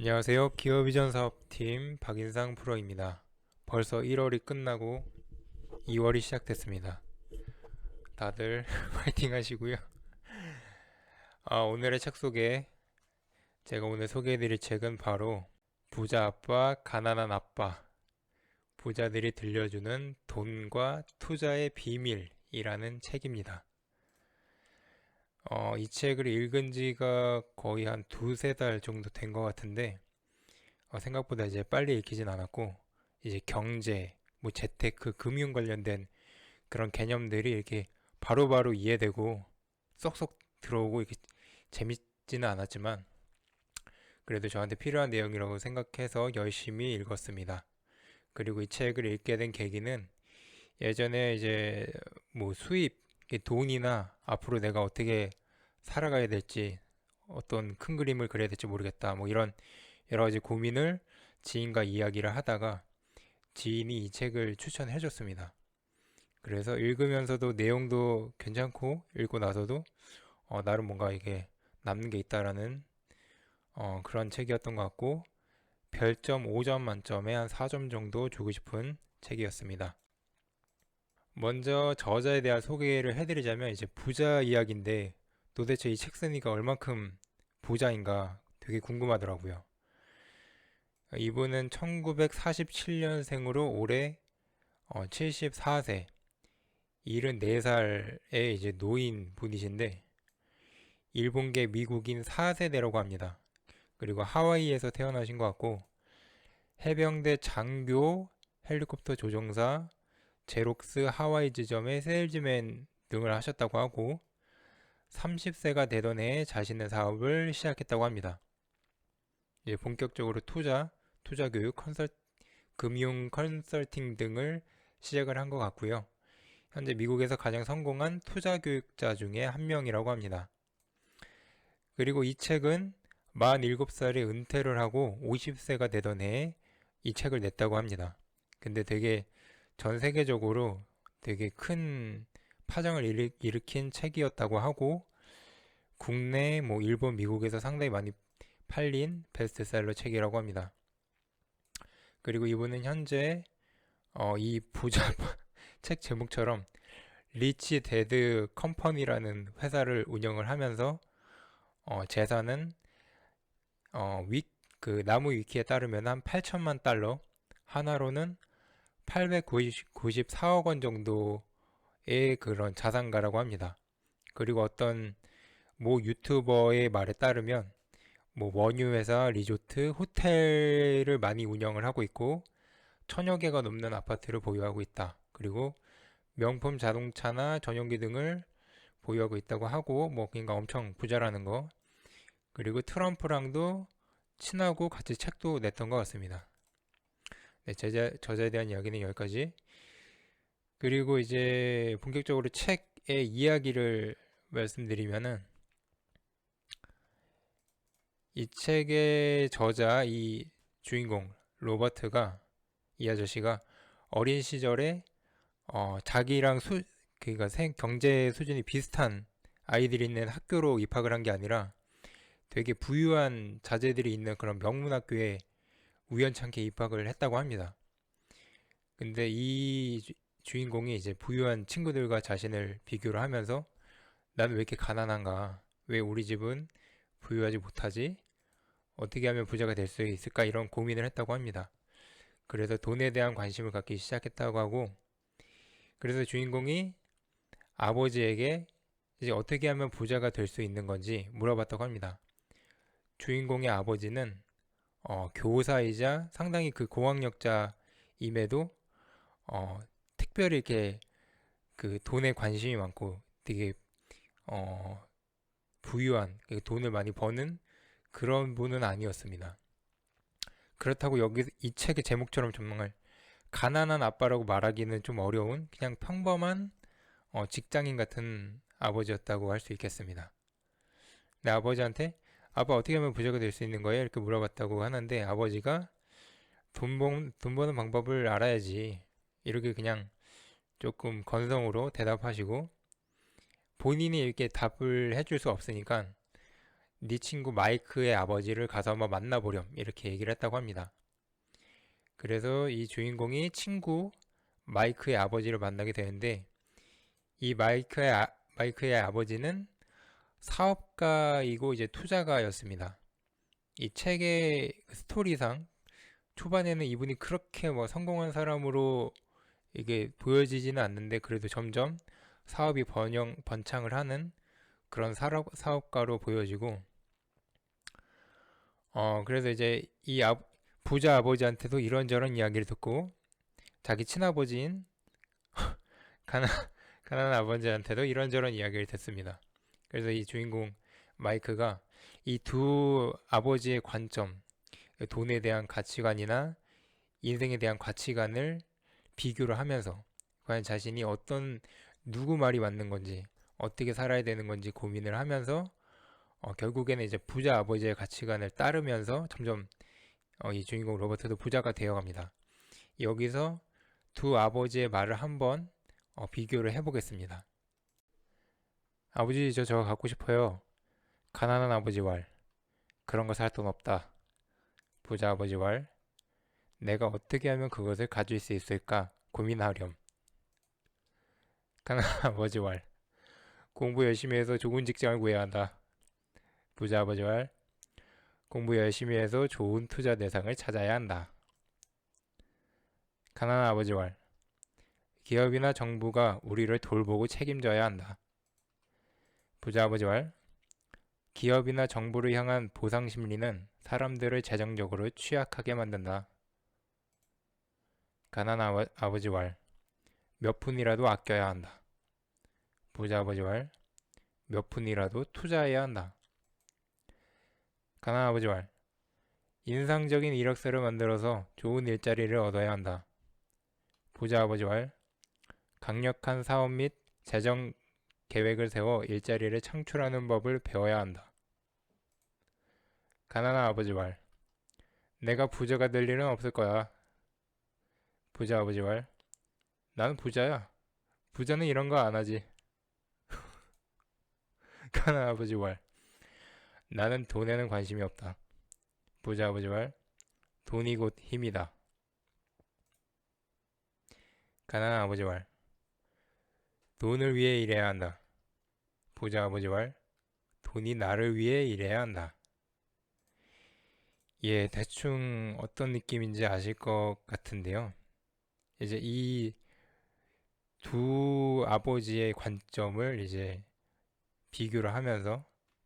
안녕하세요. 기업이전 사업팀 박인상 프로입니다. 벌써 1월이 끝나고 2월이 시작됐습니다. 다들 화이팅 하시고요. 오늘의 책 소개, 제가 오늘 소개해드릴 책은 바로 부자 아빠, 가난한 아빠, 부자들이 들려주는 돈과 투자의 비밀이라는 책입니다. 이 책을 읽은 지가 거의 한 두세 달 정도 된 것 같은데, 생각보다 이제 빨리 읽히진 않았고, 이제 경제, 뭐 재테크, 금융 관련된 그런 개념들이 이렇게 바로바로 이해되고 쏙쏙 들어오고 이렇게 재밌지는 않았지만, 그래도 저한테 필요한 내용이라고 생각해서 열심히 읽었습니다. 그리고 이 책을 읽게 된 계기는 예전에 이제 뭐 수입, 돈이나 앞으로 내가 어떻게 살아가야 될지, 어떤 큰 그림을 그려야 될지 모르겠다, 뭐 이런 여러 가지 고민을 지인과 이야기를 하다가 지인이 이 책을 추천해 줬습니다. 그래서 읽으면서도 내용도 괜찮고, 읽고 나서도 나름 뭔가 이게 남는 게 있다라는 그런 책이었던 것 같고, 별점 5점 만점에 한 4점 정도 주고 싶은 책이었습니다. 먼저 저자에 대한 소개를 해드리자면, 이제 부자 이야기인데 도대체 이 책 쓰니까 얼만큼 부자인가 되게 궁금하더라고요. 이분은 1947년생으로 올해 74세, 74살의 이제 노인 분이신데, 일본계 미국인 4세대라고 합니다. 그리고 하와이에서 태어나신 것 같고, 해병대 장교, 헬리콥터 조종사, 제록스 하와이 지점의 세일즈맨 등을 하셨다고 하고, 30세가 되던 해에 자신의 사업을 시작했다고 합니다. 이제 본격적으로 투자 교육, 금융 컨설팅 등을 시작을 한 것 같고요. 현재 미국에서 가장 성공한 투자 교육자 중에 한 명이라고 합니다. 그리고 이 책은 47살에 은퇴를 하고 50세가 되던 해에 이 책을 냈다고 합니다. 근데 되게 전 세계적으로 되게 큰 파장을 일으킨 책이었다고 하고, 국내 뭐 일본, 미국에서 상당히 많이 팔린 베스트셀러 책이라고 합니다. 그리고 이분은 현재 이 부자 책 제목처럼 리치 데드 컴퍼니라는 회사를 운영을 하면서 재산은 그 나무 위키에 따르면 한 8천만 달러, 하나로는 894억 원 정도의 그런 자산가라고 합니다. 그리고 어떤 모 유튜버의 말에 따르면 뭐 원유 회사, 리조트, 호텔을 많이 운영을 하고 있고, 천여 개가 넘는 아파트를 보유하고 있다. 그리고 명품 자동차나 전용기 등을 보유하고 있다고 하고, 뭐 그러니까 엄청 부자라는 거. 그리고 트럼프랑도 친하고 같이 책도 냈던 것 같습니다. 네, 저자에 대한 이야기는 여기까지. 그리고 이제 본격적으로 책의 이야기를 말씀드리면은, 이 책의 저자, 이 주인공 로버트가, 이 아저씨가 어린 시절에 자기랑 그러니까 경제 수준이 비슷한 아이들이 있는 학교로 입학을 한 게 아니라 되게 부유한 자제들이 있는 그런 명문학교에 우연찮게 입학을 했다고 합니다. 근데 이 주인공이 이제 부유한 친구들과 자신을 비교를 하면서, 나는 왜 이렇게 가난한가? 왜 우리 집은 부유하지 못하지? 어떻게 하면 부자가 될 수 있을까? 이런 고민을 했다고 합니다. 그래서 돈에 대한 관심을 갖기 시작했다고 하고, 그래서 주인공이 아버지에게 이제 어떻게 하면 부자가 될 수 있는 건지 물어봤다고 합니다. 주인공의 아버지는 교사이자 상당히 그 고학력자임에도 어, 특별히 이렇게 그 돈에 관심이 많고 되게 어, 부유한, 돈을 많이 버는 그런 분은 아니었습니다. 그렇다고 여기 이 책의 제목처럼 정말 가난한 아빠라고 말하기는 좀 어려운, 그냥 평범한 직장인 같은 아버지였다고 할 수 있겠습니다. 내 아버지한테 아빠 어떻게 하면 부자가 될 수 있는 거예요? 이렇게 물어봤다고 하는데, 아버지가 돈 버는 방법을 알아야지, 이렇게 그냥 조금 건성으로 대답하시고, 본인이 이렇게 답을 해줄 수 없으니까 네 친구 마이크의 아버지를 가서 한번 만나보렴 이렇게 얘기를 했다고 합니다. 그래서 이 주인공이 친구 마이크의 아버지를 만나게 되는데 이 마이크의 아버지는 사업가이고 이제 투자가였습니다. 이 책의 스토리상 초반에는 이분이 그렇게 뭐 성공한 사람으로 이게 보여지지는 않는데 그래도 점점 사업이 번창을 하는 그런 사업가로 보여지고 그래서 이제 부자 아버지한테도 이런저런 이야기를 듣고 자기 친아버지인 가난, 가난한 아버지한테도 이런저런 이야기를 듣습니다. 그래서 이 주인공 마이크가 이 두 아버지의 관점, 돈에 대한 가치관이나 인생에 대한 가치관을 비교를 하면서 과연 자신이 누구 말이 맞는 건지 어떻게 살아야 되는 건지 고민을 하면서 결국에는 이제 부자 아버지의 가치관을 따르면서 점점 이 주인공 로버트도 부자가 되어갑니다. 여기서 두 아버지의 말을 한번 비교를 해보겠습니다. 아버지, 저거 갖고 싶어요. 가난한 아버지 말. 그런 거 살 돈 없다. 부자 아버지 말. 내가 어떻게 하면 그것을 가질 수 있을까 고민하렴. 가난한 아버지 말. 공부 열심히 해서 좋은 직장을 구해야 한다. 부자 아버지 말. 공부 열심히 해서 좋은 투자 대상을 찾아야 한다. 가난한 아버지 말. 기업이나 정부가 우리를 돌보고 책임져야 한다. 부자 아버지 말. 기업이나 정부를 향한 보상 심리는 사람들을 재정적으로 취약하게 만든다. 가난한 아버지 말. 몇 푼이라도 아껴야 한다. 부자 아버지 말. 몇 푼이라도 투자해야 한다. 가난한 아버지 말. 인상적인 이력서를 만들어서 좋은 일자리를 얻어야 한다. 부자 아버지 말. 강력한 사업 및 재정 계획을 세워 일자리를 창출하는 법을 배워야 한다. 가난한 아버지 말. 내가 부자가 될 일은 없을 거야. 부자 아버지 말. 나는 부자야. 부자는 이런 거 안 하지. 가난한 아버지 말. 나는 돈에는 관심이 없다. 부자 아버지 말. 돈이 곧 힘이다. 가난한 아버지 말. 돈을 위해 일해야 한다. 부자 아버지 말. 돈이 나를 위해 일해야 한다. 예, 대충 어떤 느낌인지 아실 것 같은데요. 이제 이 두 아버지의 관점을 이제 비교를 하면서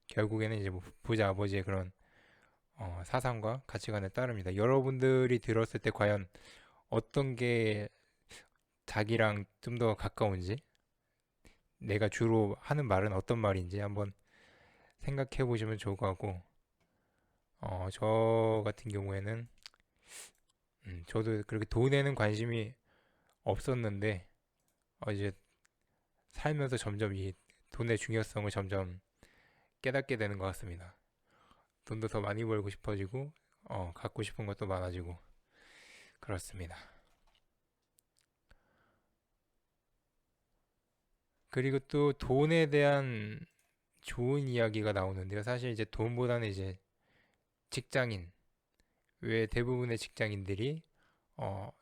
결국에는 이제 뭐 부자 아버지의 그런 사상과 가치관에 따릅니다. 여러분들이 들었을 때 과연 어떤 게 자기랑 좀 더 가까운지, 내가 주로 하는 말은 어떤 말인지 한번 생각해 보시면 좋을 것 같고, 저 같은 경우에는 저도 그렇게 돈에는 관심이 없었는데 이제 살면서 점점 이 돈의 중요성을 점점 깨닫게 되는 것 같습니다. 돈도 더 많이 벌고 싶어지고, 갖고 싶은 것도 많아지고, 그렇습니다. 그리고 또 돈에 대한 좋은 이야기가 나오는데요. 사실 이제 돈보다는 이제 직장인, 왜 대부분의 직장인들이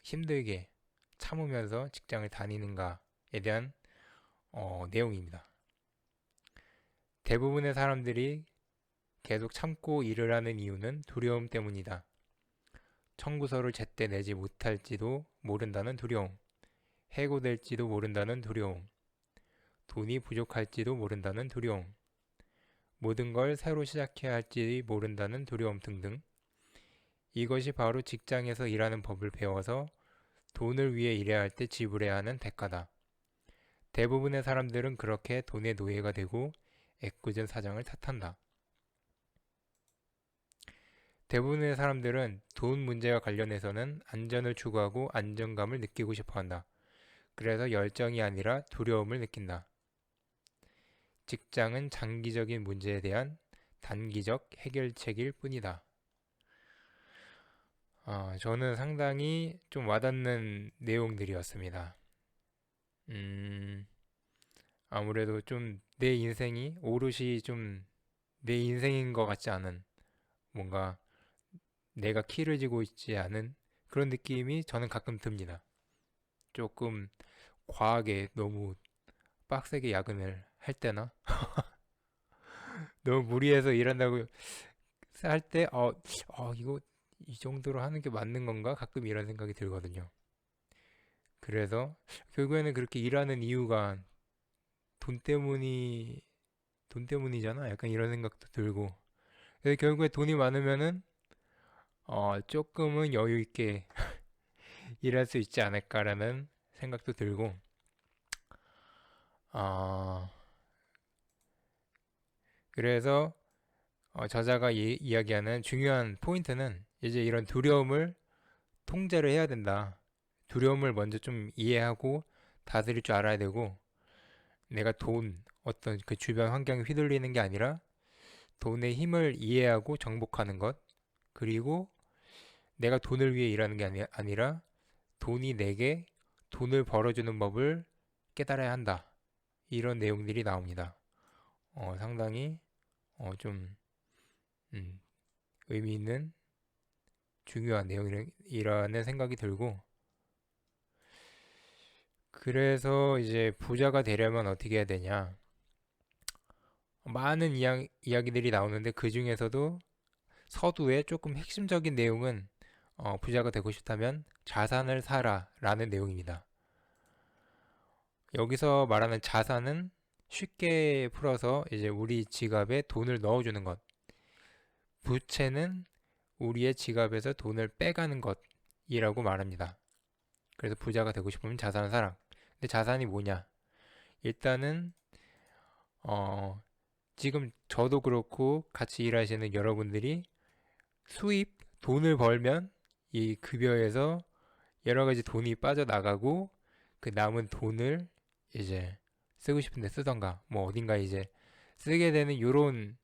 힘들게 참으면서 직장을 다니는가에 대한 내용입니다. 대부분의 사람들이 계속 참고 일을 하는 이유는 두려움 때문이다. 청구서를 제때 내지 못할지도 모른다는 두려움, 해고될지도 모른다는 두려움, 돈이 부족할지도 모른다는 두려움, 모든 걸 새로 시작해야 할지 모른다는 두려움 등등. 이것이 바로 직장에서 일하는 법을 배워서 돈을 위해 일해야 할 때 지불해야 하는 대가다. 대부분의 사람들은 그렇게 돈의 노예가 되고 애꿎은 사정을 탓한다. 대부분의 사람들은 돈 문제와 관련해서는 안전을 추구하고 안정감을 느끼고 싶어 한다. 그래서 열정이 아니라 두려움을 느낀다. 직장은 장기적인 문제에 대한 단기적 해결책일 뿐이다. 저는 상당히 좀 와닿는 내용들이었습니다. 아무래도 좀 내 인생이 오롯이 좀 내 인생인 것 같지 않은, 뭔가 내가 키를 쥐고 있지 않은 그런 느낌이 저는 가끔 듭니다. 조금 과하게 너무 빡세게 야근을 할 때나 너무 무리해서 일한다고 할 때, 이거 이 정도로 하는 게 맞는 건가? 가끔 이런 생각이 들거든요. 그래서 결국에는 그렇게 일하는 이유가 돈 때문이 돈 때문이잖아. 약간 이런 생각도 들고. 그래서 결국에 돈이 많으면은 조금은 여유 있게 일할 수 있지 않을까라는 생각도 들고. 어, 그래서 저자가 이야기하는 중요한 포인트는 이제 이런 두려움을 통제를 해야 된다. 두려움을 먼저 좀 이해하고 다스릴 줄 알아야 되고, 내가 어떤 그 주변 환경에 휘둘리는 게 아니라 돈의 힘을 이해하고 정복하는 것, 그리고 내가 돈을 위해 일하는 게 아니라 돈이 내게 돈을 벌어주는 법을 깨달아야 한다. 이런 내용들이 나옵니다. 상당히 좀 음, 의미 있는 중요한 내용이라는 생각이 들고, 그래서 이제 부자가 되려면 어떻게 해야 되냐? 많은 이야기들이 나오는데 그 중에서도 서두에 조금 핵심적인 내용은 부자가 되고 싶다면 자산을 사라 라는 내용입니다. 여기서 말하는 자산은 쉽게 풀어서 이제 우리 지갑에 돈을 넣어주는 것, 부채는 우리의 지갑에서 돈을 빼가는 것이라고 말합니다. 그래서 부자가 되고 싶으면 자산을 사라. 근데 자산이 뭐냐? 일단은 어, 지금 저도 그렇고 같이 일하시는 여러분들이 돈을 벌면 이 급여에서 여러 가지 돈이 빠져나가고 그 남은 돈을 이제 쓰고 싶은데 쓰던가 뭐 어딘가 이제 쓰게 되는 이런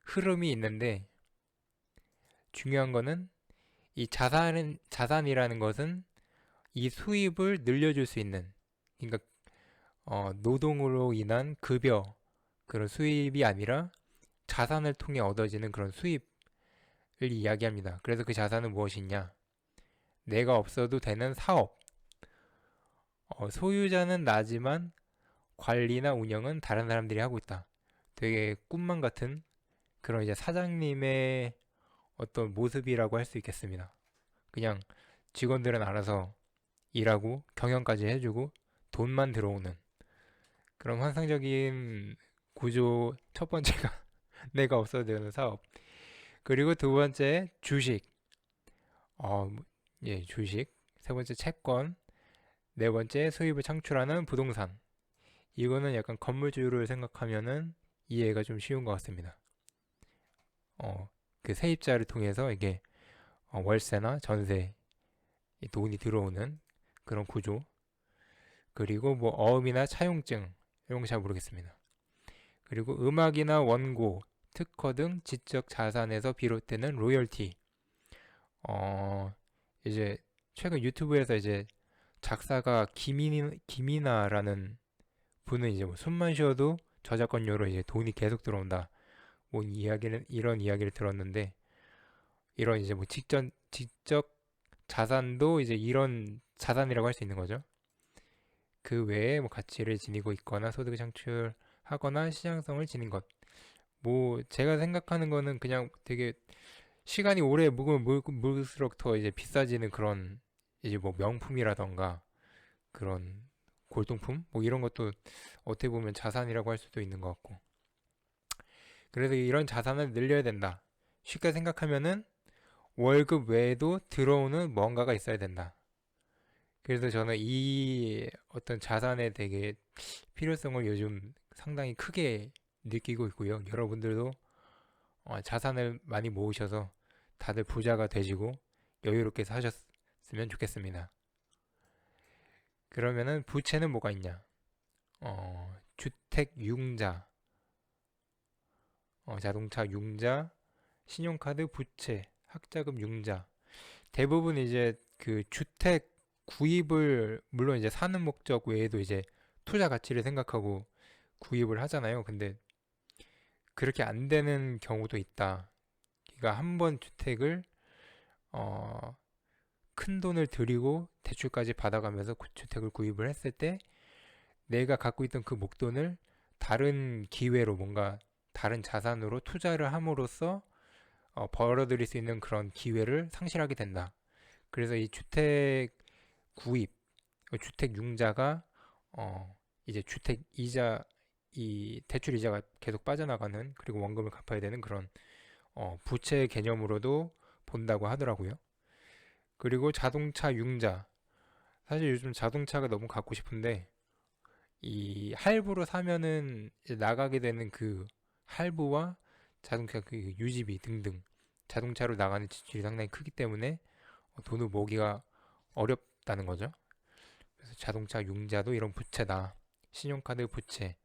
흐름이 있는데, 중요한 거는 이 자산이라는 것은 이 수입을 늘려줄 수 있는, 그러니까 노동으로 인한 급여, 그런 수입이 아니라 자산을 통해 얻어지는 그런 수입을 이야기합니다. 그래서 그 자산은 무엇이냐? 내가 없어도 되는 사업. 소유자는 나지만 관리나 운영은 다른 사람들이 하고 있다. 되게 꿈만 같은 그런 이제 사장님의 어떤 모습이라고 할 수 있겠습니다. 그냥 직원들은 알아서 일하고 경영까지 해주고 돈만 들어오는 그런 환상적인 구조. 첫 번째가 내가 없어도 되는 사업. 그리고 두 번째 주식. 예, 주식. 세 번째 채권. 네 번째 수입을 창출하는 부동산. 이거는 약간 건물주를 생각하면은 이해가 좀 쉬운 것 같습니다. 그 세입자를 통해서 이게 월세나 전세 이 돈이 들어오는 그런 구조. 그리고 뭐 어음이나 차용증 이런 거 잘 모르겠습니다. 그리고 음악이나 원고, 특허 등 지적 자산에서 비롯되는 로열티. 어, 이제 최근 유튜브에서 이제 작사가 김이나라는 분은 이제 뭐 숨만 쉬어도 저작권료로 이제 돈이 계속 들어온다. 뭐 이런 이야기를 들었는데, 이런 이제 뭐 지적 자산도 이제 이런 자산이라고 할 수 있는 거죠. 그 외에 뭐 가치를 지니고 있거나 소득을 창출하거나 시장성을 지닌 것. 뭐 제가 생각하는 거는 그냥 되게 시간이 오래 묵으면 물수록 더 이제 비싸지는 그런 이제 뭐 명품이라던가 그런 골동품 뭐 이런 것도 어떻게 보면 자산이라고 할 수도 있는 것 같고. 그래서 이런 자산을 늘려야 된다. 쉽게 생각하면은 월급 외에도 들어오는 뭔가가 있어야 된다. 그래서 저는 이 어떤 자산에 되게 필요성을 요즘 상당히 크게 느끼고 있고요. 여러분들도 자산을 많이 모으셔서 다들 부자가 되시고 여유롭게 사셨으면 좋겠습니다. 그러면은 부채는 뭐가 있냐? 주택 융자, 자동차 융자, 신용카드 부채, 학자금 융자. 대부분 이제 그 주택 구입을 물론 이제 사는 목적 외에도 이제 투자 가치를 생각하고 구입을 하잖아요. 근데 그렇게 안 되는 경우도 있다. 그러니까 한 번 주택을 어, 큰 돈을 들이고 대출까지 받아가면서 주택을 구입을 했을 때 내가 갖고 있던 그 목돈을 다른 기회로 뭔가 다른 자산으로 투자를 함으로써 벌어들일 수 있는 그런 기회를 상실하게 된다. 그래서 이 주택 구입, 주택 융자가 이제 주택 이자, 이 대출 이자가 계속 빠져나가는, 그리고 원금을 갚아야 되는 그런 부채 개념으로도 본다고 하더라고요. 그리고 자동차 융자. 사실 요즘 자동차가 너무 갖고 싶은데 이 할부로 사면은 이제 나가게 되는 그 할부와 자동차 그 유지비 등등 자동차로 나가는 지출이 상당히 크기 때문에 돈을 모으기가 어렵다는 거죠. 그래서 자동차 융자도 이런 부채다. 신용카드 부채.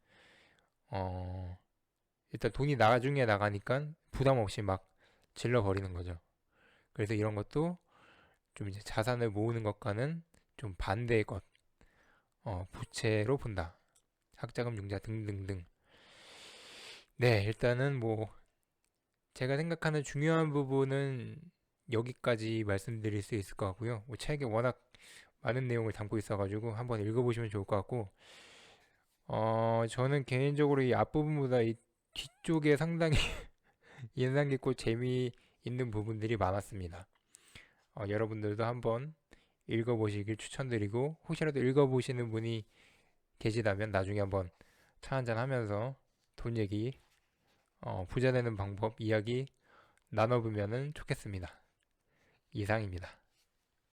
어, 일단 돈이 나중에 나가니까 부담 없이 막 질러버리는 거죠. 그래서 이런 것도 좀 이제 자산을 모으는 것과는 좀 반대의 것, 부채로 본다. 학자금 융자 등등등. 네, 일단은 뭐 제가 생각하는 중요한 부분은 여기까지 말씀드릴 수 있을 것 같고요. 뭐 책에 워낙 많은 내용을 담고 있어가지고 한번 읽어보시면 좋을 것 같고, 저는 개인적으로 이 앞부분보다 이 뒤쪽에 상당히 인상 깊고 재미있는 부분들이 많았습니다. 여러분들도 한번 읽어보시길 추천드리고, 혹시라도 읽어보시는 분이 계시다면 나중에 한번 차 한잔 하면서 돈 얘기, 부자 되는 방법 이야기 나눠보면 좋겠습니다. 이상입니다.